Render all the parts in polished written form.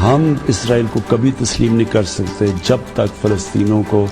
हम इसराइल को कभी तस्लीम नहीं कर सकते जब तक फ़लस्तीनियों को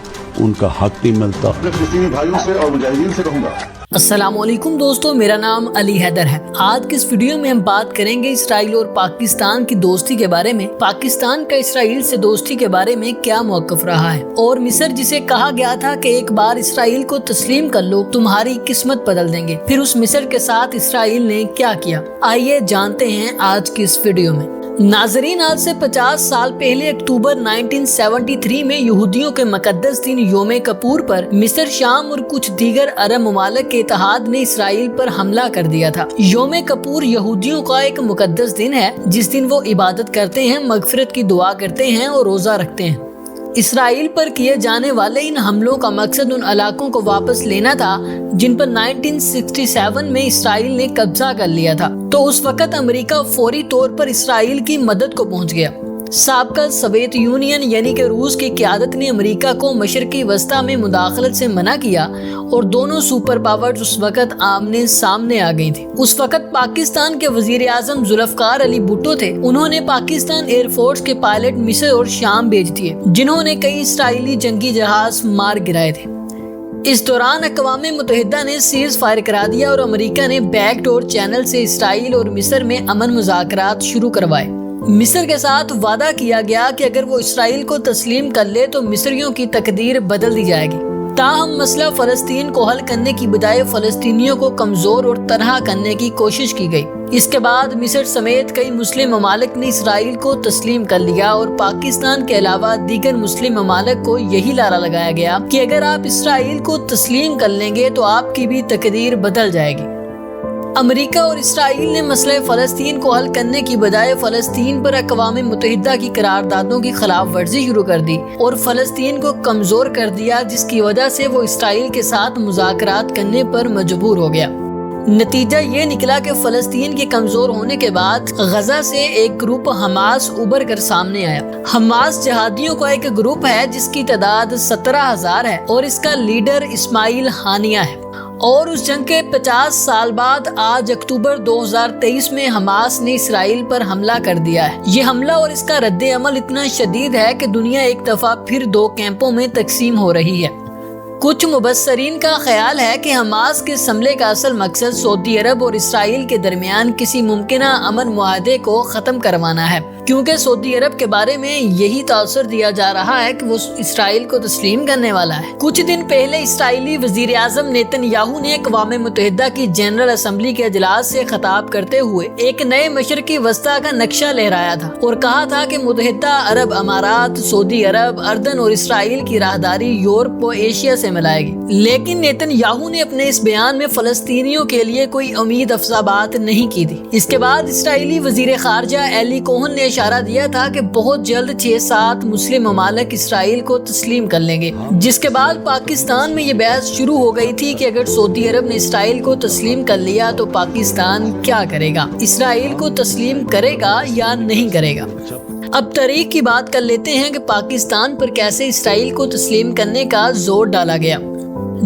उनका हक नहीं मिलता। अपने फ़लस्तीनी भाइयों से और मुजाहिदीन से कहूँगा। अस्सलामुअलैकुम दोस्तों, मेरा नाम अली हैदर है। आज की इस वीडियो में हम बात करेंगे इसराइल और पाकिस्तान की दोस्ती के बारे में। पाकिस्तान का इसराइल से दोस्ती के बारे में क्या मौक़िफ़ रहा है, और मिस्र जिसे कहा गया था कि एक बार इसराइल को तस्लीम कर लो तुम्हारी किस्मत बदल देंगे, फिर उस मिस्र के साथ इसराइल ने क्या किया, आइए जानते हैं आज की इस वीडियो में। नाजरीन, आज से 50 साल पहले अक्टूबर 1973 में यहूदियों के मुकद्दस दिन योम कपूर पर मिस्र, शाम और कुछ दीगर अरब ममालिक के इत्तेहाद ने इसराइल पर हमला कर दिया था। योम कपूर यहूदियों का एक मुकद्दस दिन है जिस दिन वो इबादत करते हैं, मगफिरत की दुआ करते हैं और रोजा रखते हैं। इसराइल पर किए जाने वाले इन हमलों का मकसद उन इलाकों को वापस लेना था जिन पर 1967 में इसराइल ने कब्जा कर लिया था। तो उस वक्त अमेरिका फौरी तौर पर इसराइल की मदद को पहुंच गया। साबका सोवियत यूनियन यानी कि रूस की क़यादत ने अमेरिका को मशरक़ी वस्ता में मुदाखलत से मना किया और दोनों सुपर पावर्स उस वक्त आमने सामने आ गई थी। उस वक्त पाकिस्तान के वजीर आज़म जुल्फ़िकार अली भुट्टो थे। उन्होंने पाकिस्तान एयरफोर्स के पायलट मिस्र और शाम भेज दिए जिन्होंने कई इसराइली जंगी जहाज मार गिराए थे। इस दौरान अक़वाम मुत्तहिदा ने सीज़ फायर करा दिया और अमेरिका ने बैकडोर चैनल से इसराइल और मिस्र में अमन मुज़ाकरात शुरू करवाए। मिस्र के साथ वादा किया गया कि अगर वो इसराइल को तस्लीम कर ले तो मिस्रियों की तकदीर बदल दी जाएगी। ताहम मसला फ़लस्तीन को हल करने की बजाय फ़लस्तीनियों को कमज़ोर और तनहा करने की कोशिश की गई। इसके बाद मिस्र समेत कई मुस्लिम ममालिक ने इसराइल को तस्लीम कर लिया और पाकिस्तान के अलावा दीगर मुस्लिम ममालिक को यही नारा लगाया गया कि अगर आप इसराइल को तस्लीम कर लेंगे तो आपकी भी तकदीर बदल जाएगी। अमेरिका और इसराइल ने मसले फ़लस्तीन को हल करने की बजाय फ़लस्तीन पर अक़वाम मुत्तहिदा की करारदादों की खिलाफ वर्जी शुरू कर दी और फ़लस्तीन को कमज़ोर कर दिया, जिसकी वजह से वो इसराइल के साथ मुज़ाकरात करने पर मजबूर हो गया। नतीजा ये निकला कि फ़लस्तीन के कमज़ोर होने के बाद गजा से एक ग्रुप हमास उभर कर सामने आया। हमास जिहादियों का एक ग्रुप है जिसकी तादाद 17,000 है और इसका लीडर इस्माइल हानिया है। और उस जंग के 50 साल बाद आज अक्टूबर 2023 में हमास ने इसराइल पर हमला कर दिया है। ये हमला और इसका रद्द अमल इतना शदीद है कि दुनिया एक दफा फिर दो कैंपों में तकसीम हो रही है। कुछ मुबस्सरीन का ख्याल है कि हमास के हमले का असल मकसद सऊदी अरब और इसराइल के दरमियान किसी मुमकिना अमन मुआहदे को ख़त्म करवाना है, क्योंकि सऊदी अरब के बारे में यही तासुर दिया जा रहा है कि वो इसराइल को तस्लीम करने वाला है। कुछ दिन पहले इसराइली वजीर आज़म नेतन्याहू ने अक़वाम मुत्तहिदा की जनरल असम्बली के इजलास से खिताब करते हुए एक नए मशरक़ी वस्ता का नक्शा लहराया था और कहा था कि मुत्तहिदा अरब अमारात, सऊदी अरब, अर्दन और इसराइल की राहदारी यूरोप व एशिया से मिलाएगी। लेकिन नेतन्याहू ने अपने इस बयान में फ़लस्तीनियों के लिए कोई उम्मीद अफज़ा बात नहीं की थी। इसके बाद इसराइली वजीर ख़ारजा एली कोहन ने इशारा दिया था कि बहुत जल्द 6-7 मुस्लिम ममालिक इसराइल को तस्लीम कर लेंगे, जिसके बाद पाकिस्तान में ये बहस शुरू हो गई थी कि अगर सऊदी अरब ने इसराइल को तस्लीम कर लिया तो पाकिस्तान क्या करेगा, इसराइल को तस्लीम करेगा या नहीं करेगा। अब तारीख की बात कर लेते हैं कि पाकिस्तान पर कैसे इसराइल को तस्लीम करने का जोर डाला गया।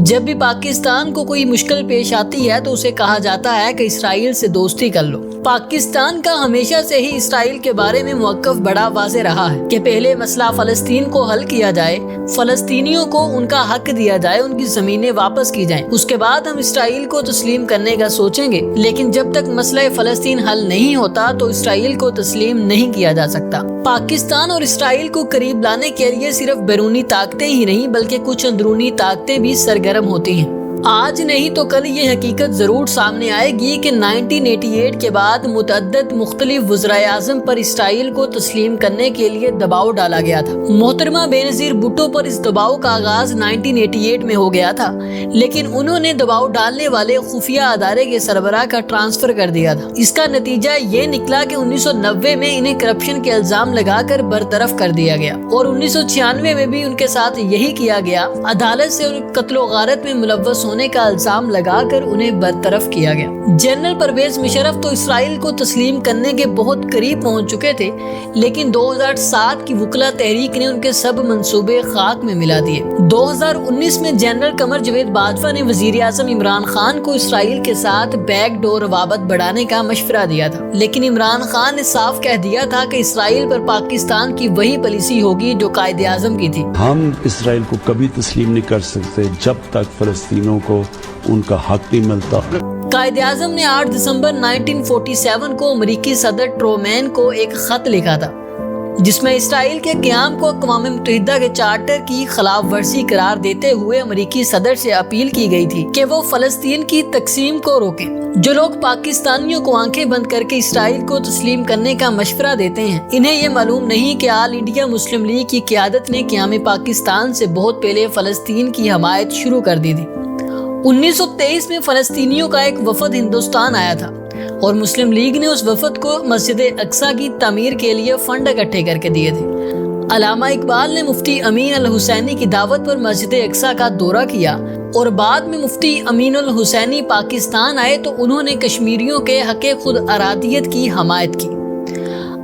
जब भी पाकिस्तान को कोई मुश्किल पेश आती है तो उसे कहा जाता है कि इसराइल से दोस्ती कर लो। पाकिस्तान का हमेशा से ही इसराइल के बारे में मौक़िफ़ बड़ा वाज़ेह रहा है कि पहले मसला फ़लस्तीन को हल किया जाए, फ़लस्तीनियों को उनका हक दिया जाए, उनकी ज़मीनें वापस की जाएं, उसके बाद हम इसराइल को तस्लीम करने का सोचेंगे। लेकिन जब तक मसला फ़लस्तीन हल नहीं होता तो इसराइल को तस्लीम नहीं किया जा सकता। पाकिस्तान और इसराइल को करीब लाने के लिए सिर्फ बैरूनी ताकतें ही नहीं बल्कि कुछ अंदरूनी ताकतें भी सरगर्म होती हैं। आज नहीं तो कल ये हकीकत जरूर सामने आएगी कि 1988 के बाद मुतअद्दिद मुख्तलिफ वज़राए आज़म पर इसराइल को तस्लीम करने के लिए दबाव डाला गया था। मोहतरमा बेनज़ीर भुट्टो पर इस दबाव का आगाज 1988 में हो गया था, लेकिन उन्होंने दबाव डालने वाले खुफिया अदारे के सरबराह का ट्रांसफर कर दिया था। इसका नतीजा ये निकला कि 1990 में इन्हें करप्शन के इल्जाम लगाकर बरतरफ कर दिया गया और 1996 में भी उनके साथ यही किया गया। अदालत से कत्लो गारत में मुलव्वस ہونے کا الزام لگا کر انہیں برطرف کیا گیا۔ جنرل پرویز مشرف تو اسرائیل کو تسلیم کرنے کے بہت قریب پہنچ چکے تھے، لیکن 2007 کی وکلا تحریک نے ان کے سب منصوبے خاک میں ملا دیے۔ 2019 میں جنرل قمر جاوید باجوہ نے وزیر اعظم عمران خان کو اسرائیل کے ساتھ بیک ڈور روابط بڑھانے کا مشورہ دیا تھا، لیکن عمران خان نے صاف کہہ دیا تھا کہ اسرائیل پر پاکستان کی وہی پالیسی ہوگی جو قائد اعظم کی تھی۔ ہم اسرائیل کو کبھی تسلیم نہیں کر سکتے جب تک فلسطینیوں کو ان کا حق نہیں ملتا۔ قائد اعظم نے 8 دسمبر 1947 کو امریکی صدر ٹرومین کو ایک خط لکھا تھا، جس میں اسرائیل کے قیام کو اقوام متحدہ کے چارٹر کی خلاف ورزی قرار دیتے ہوئے امریکی صدر سے اپیل کی گئی تھی کہ وہ فلسطین کی تقسیم کو روکیں۔ جو لوگ پاکستانیوں کو آنکھیں بند کر کے اسرائیل کو تسلیم کرنے کا مشورہ دیتے ہیں، انہیں یہ معلوم نہیں کہ آل انڈیا مسلم لیگ کی قیادت نے قیام پاکستان سے بہت پہلے فلسطین کی حمایت شروع کر دی تھی۔ 1923 میں فلسطینیوں کا ایک وفد ہندوستان آیا تھا اور مسلم لیگ نے اس وفد کو مسجد اقصی کی تعمیر کے لیے فنڈ اکٹھے کر کے دیے تھے۔ علامہ اقبال نے مفتی امین الحسینی کی دعوت پر مسجد اقصی کا دورہ کیا اور بعد میں مفتی امین الحسینی پاکستان آئے تو انہوں نے کشمیریوں کے حق خود ارادیت کی حمایت کی۔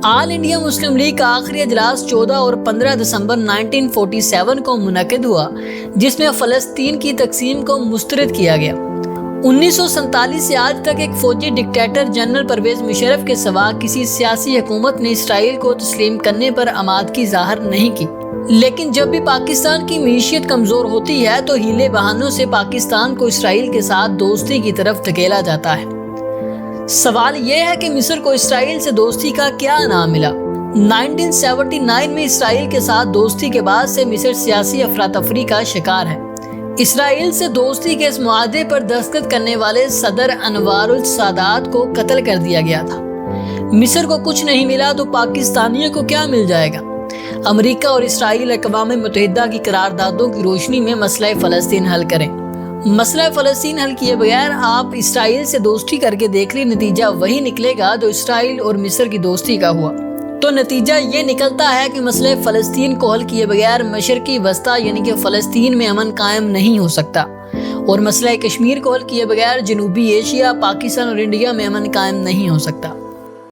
آل انڈیا مسلم لیگ کا آخری اجلاس 14 اور 15 دسمبر 1947 کو منعقد ہوا، جس میں فلسطین کی تقسیم کو مسترد کیا گیا۔ 1947 سے آج تک ایک فوجی ڈکٹیٹر جنرل پرویز مشرف کے سوا کسی سیاسی حکومت نے اسرائیل کو تسلیم کرنے پر آمادگی ظاہر نہیں کی، لیکن جب بھی پاکستان کی معیشت کمزور ہوتی ہے تو ہیلے بہانوں سے پاکستان کو اسرائیل کے ساتھ دوستی کی طرف دھکیلا جاتا ہے۔ سوال یہ ہے کہ مصر کو اسرائیل سے دوستی کا کیا انعام ملا؟ 1979 میں اسرائیل کے ساتھ دوستی کے بعد سے مصر سیاسی افراتفری کا شکار ہے۔ اسرائیل سے دوستی کے اس معاہدے پر دستخط کرنے والے صدر انور السادات کو قتل کر دیا گیا تھا۔ مصر کو کچھ نہیں ملا تو پاکستانیوں کو کیا مل جائے گا؟ امریکہ اور اسرائیل اقوام متحدہ کی قراردادوں کی روشنی میں مسئلہ فلسطین حل کریں۔ مسئلہ فلسطین حل کیے بغیر آپ اسرائیل سے دوستی کر کے دیکھ لیں، نتیجہ وہی نکلے گا جو اسرائیل اور مصر کی دوستی کا ہوا۔ تو نتیجہ یہ نکلتا ہے کہ مسئلہ فلسطین کو حل کیے بغیر مشرقی وسطی یعنی کہ فلسطین میں امن قائم نہیں ہو سکتا، اور مسئلہ کشمیر کو حل کیے بغیر جنوبی ایشیا، پاکستان اور انڈیا میں امن قائم نہیں ہو سکتا۔